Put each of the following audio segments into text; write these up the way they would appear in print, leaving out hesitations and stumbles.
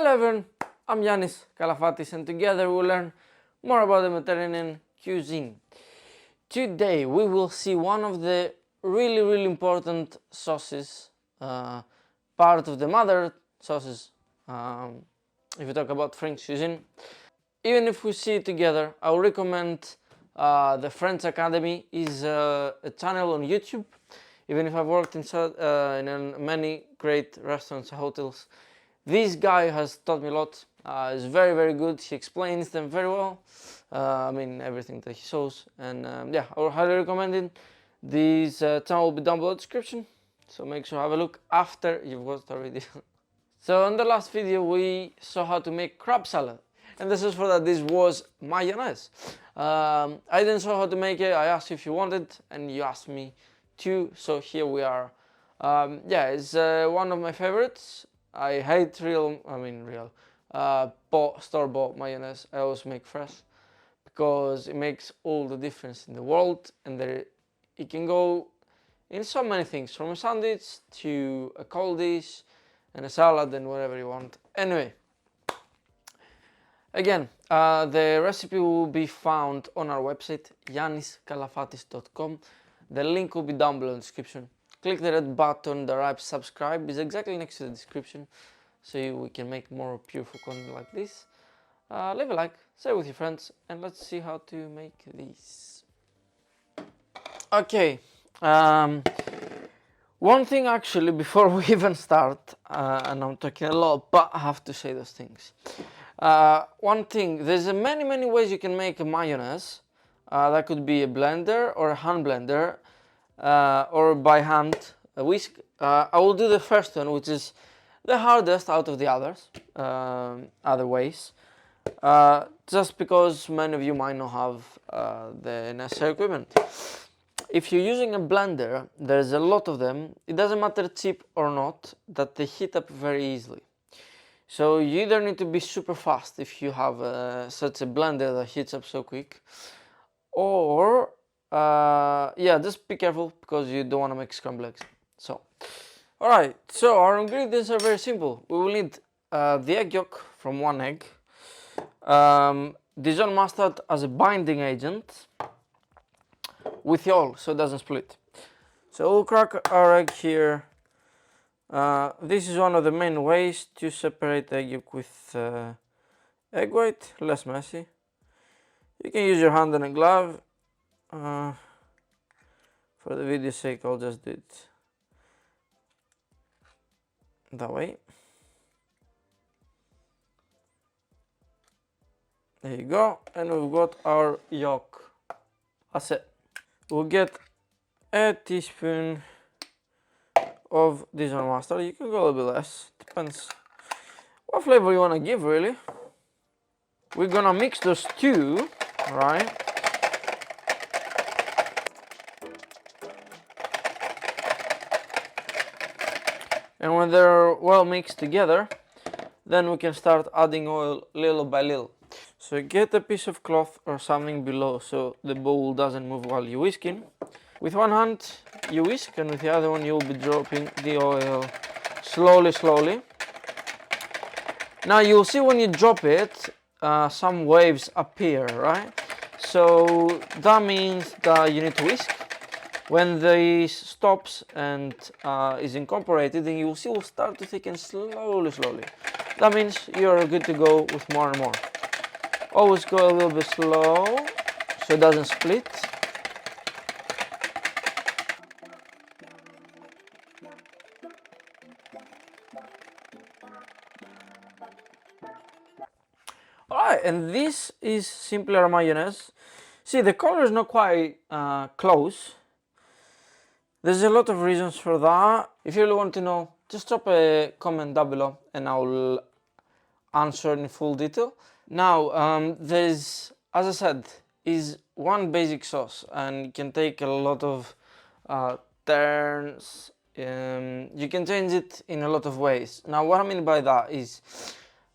Hello everyone, I'm Yannis Kalafatis and together we'll learn more about the Mediterranean cuisine. Today we will see one of the really important sauces, part of the mother sauces, if you talk about French cuisine. Even if we see it together, I will recommend the French Academy is a channel on YouTube. Even if I've worked in many great restaurants and hotels, this guy has taught me a lot. He's very good. He explains them very well. I mean everything that he shows, and yeah, I would highly recommend it. This channel will be down below in the description, so make sure to have a look after you've watched the video. So in the last video we saw how to make crab salad, and this is for that this was mayonnaise. I didn't show how to make it. I asked you if you wanted, and you asked me to. So here we are. Yeah, it's one of my favorites. I hate store-bought mayonnaise. I always make fresh because it makes all the difference in the world, and it can go in so many things, from a sandwich to a cold dish and a salad and whatever you want. Anyway, again, the recipe will be found on our website yanniskalafatis.com. The link will be down below in the description. Click the red button, the right subscribe is exactly next to the description, so we can make more beautiful content like this. Leave a like, share with your friends, and let's see how to make these. Okay, one thing actually before we even start, and I'm talking a lot, but I have to say those things. One thing, there's many ways you can make a mayonnaise. That could be a blender or a hand blender, or by hand, a whisk. I will do the first one, which is the hardest out of the others, other ways, just because many of you might not have the necessary equipment. If you're using a blender, there's a lot of them. It doesn't matter cheap or not, that they heat up very easily. So you either need to be super fast if you have such a blender that heats up so quick, or yeah, just be careful because you don't want to make scrambled eggs. So, alright, so our ingredients are very simple. We will need the egg yolk from one egg, Dijon mustard as a binding agent with yolk so it doesn't split. So we'll crack our egg here. This is one of the main ways to separate egg yolk with egg white, less messy. You can use your hand and a glove. For the video's sake, I'll just do it that way. There you go, and we've got our yolk. That's it. We'll get a teaspoon of Dijon mustard. You can go a little bit less, depends what flavor you want to give, really. We're gonna mix those two, right? And when they're well mixed together, then we can start adding oil little by little. So get a piece of cloth or something below so the bowl doesn't move while you're whisking. With one hand you whisk, and with the other one you'll be dropping the oil slowly. Now you'll see when you drop it, some waves appear, right? So that means that you need to whisk. When this stops and is incorporated, then you will see it will start to thicken slowly. That means you're good to go with more and more. Always go a little bit slow so it doesn't split. Alright, and this is simply our mayonnaise. See, the color is not quite close. There's a lot of reasons for that. If you really want to know, just drop a comment down below and I'll answer in full detail. Now, there's, as I said, is one basic sauce, and it can take a lot of turns. You can change it in a lot of ways. Now, what I mean by that is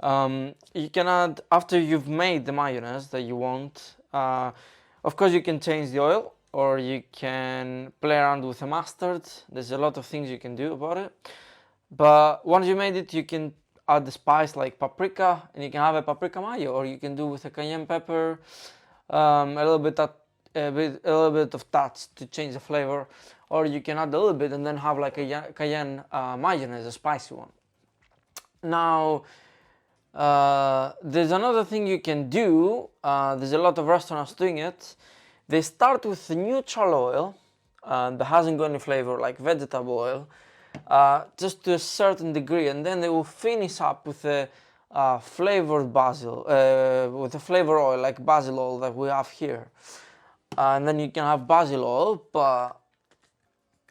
you can add, after you've made the mayonnaise that you want, of course you can change the oil, or you can play around with the mustard. There's a lot of things you can do about it. But once you made it, you can add the spice like paprika, and you can have a paprika mayo, or you can do with a cayenne pepper, a little bit of touch to change the flavor, or you can add a little bit and then have like a cayenne mayonnaise, a spicy one. Now, there's another thing you can do. There's a lot of restaurants doing it. They start with neutral oil that hasn't got any flavor, like vegetable oil, just to a certain degree, and then they will finish up with a flavored basil, with a flavor oil like basil oil that we have here. And then you can have basil oil, but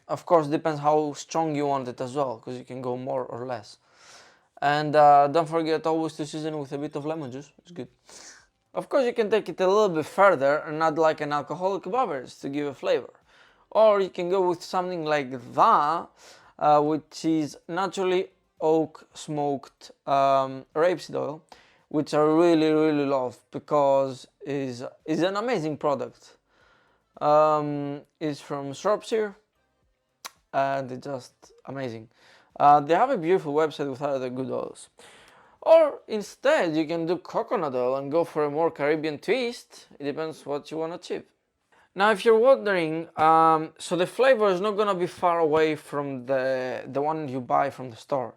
of course depends how strong you want it as well, because you can go more or less. And don't forget always to season with a bit of lemon juice, it's good. Of course you can take it a little bit further and add like an alcoholic beverage to give a flavor. Or you can go with something like that, which is naturally oak smoked rapeseed oil, which I really love because is an amazing product. It's from Shropshire and it's just amazing. They have a beautiful website with other good oils. Or instead you can do coconut oil and go for a more Caribbean twist. It depends what you want to achieve. Now if you're wondering, so the flavor is not gonna be far away from the one you buy from the store.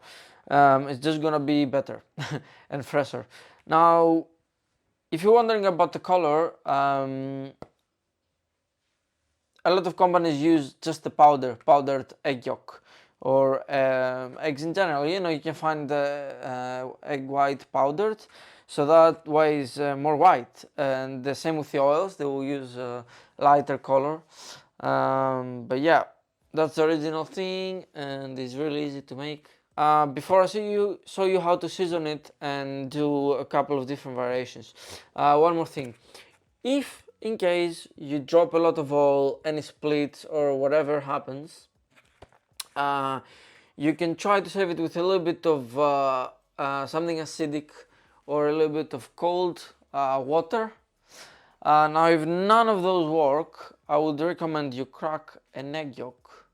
It's just gonna be better and fresher. Now if you're wondering about the color, a lot of companies use just the powdered egg yolk, or eggs in general. You know, you can find the egg white powdered, so that way is more white. And the same with the oils, they will use lighter color. But yeah, that's the original thing, and it's really easy to make. Before I show you how to season it and do a couple of different variations, one more thing. If in case you drop a lot of oil, any splits or whatever happens, you can try to save it with a little bit of something acidic or a little bit of cold water. Now if none of those work, I would recommend you crack an egg yolk,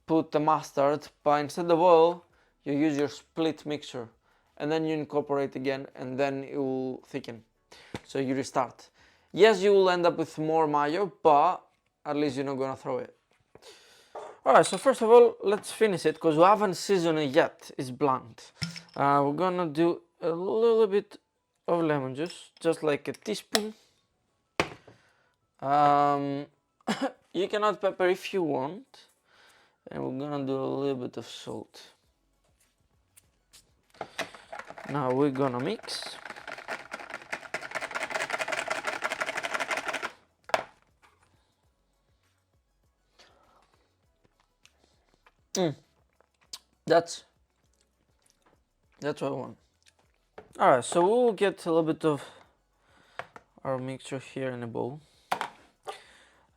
put the mustard, but instead of oil you use your split mixture, and then you incorporate again, and then it will thicken. So you restart. Yes, you will end up with more mayo, but at least you're not gonna throw it. Alright, so first of all, let's finish it, because we haven't seasoned it yet, it's bland. We're gonna do a little bit of lemon juice, just like a teaspoon. You can add pepper if you want, and we're gonna do a little bit of salt. Now we're gonna mix. That's what I want. Alright, so we'll get a little bit of our mixture here in a bowl.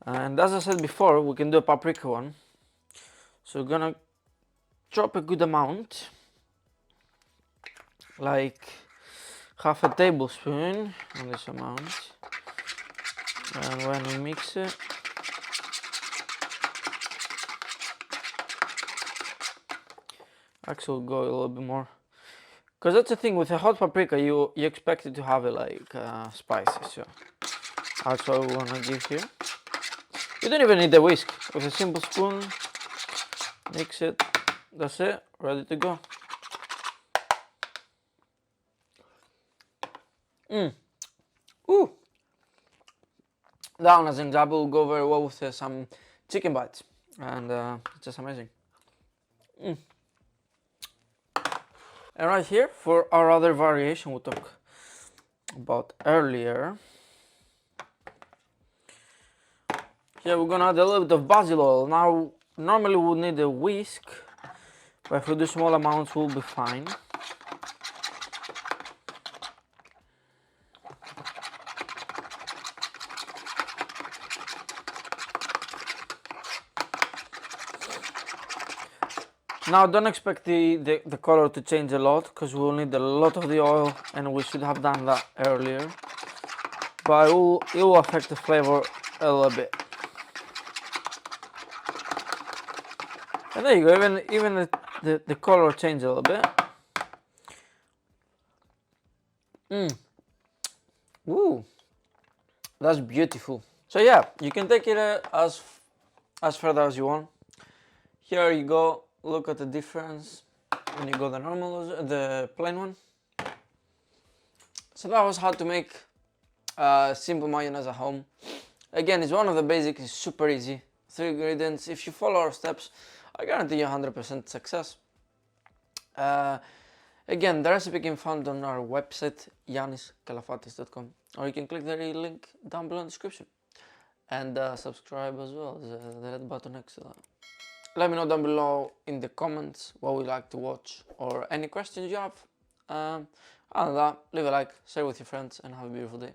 And as I said before, we can do a paprika one. So we're gonna drop a good amount, like half a tablespoon on this amount. And when we mix it, actually go a little bit more, because that's the thing with a hot paprika, you expect it to have it like spicy. So that's what we want to give here. You don't even need a whisk. With a simple spoon, mix it. That's it, ready to go. Ooh, that one as an example will go very well with some chicken bites, and it's just amazing. And right here, for our other variation we talked about earlier, here we're gonna add a little bit of basil oil. Now, normally we would need a whisk, but if we do small amounts, we'll be fine. Now don't expect the color to change a lot, because we will need a lot of the oil, and we should have done that earlier. But it will affect the flavor a little bit. And there you go, even the color changed a little bit. Woo, that's beautiful. So yeah, you can take it as further as you want. Here you go. Look at the difference when you go the plain one. So that was how to make simple mayonnaise at home. Again, it's one of the basics. It's super easy. 3 ingredients. If you follow our steps, I guarantee you 100% success. Again, the recipe can be found on our website, yanniskalafatis.com, or you can click the link down below in the description. And subscribe as well, the red button next to that. Let me know down below in the comments what we like to watch or any questions you have. Other than that, leave a like, share with your friends, and have a beautiful day.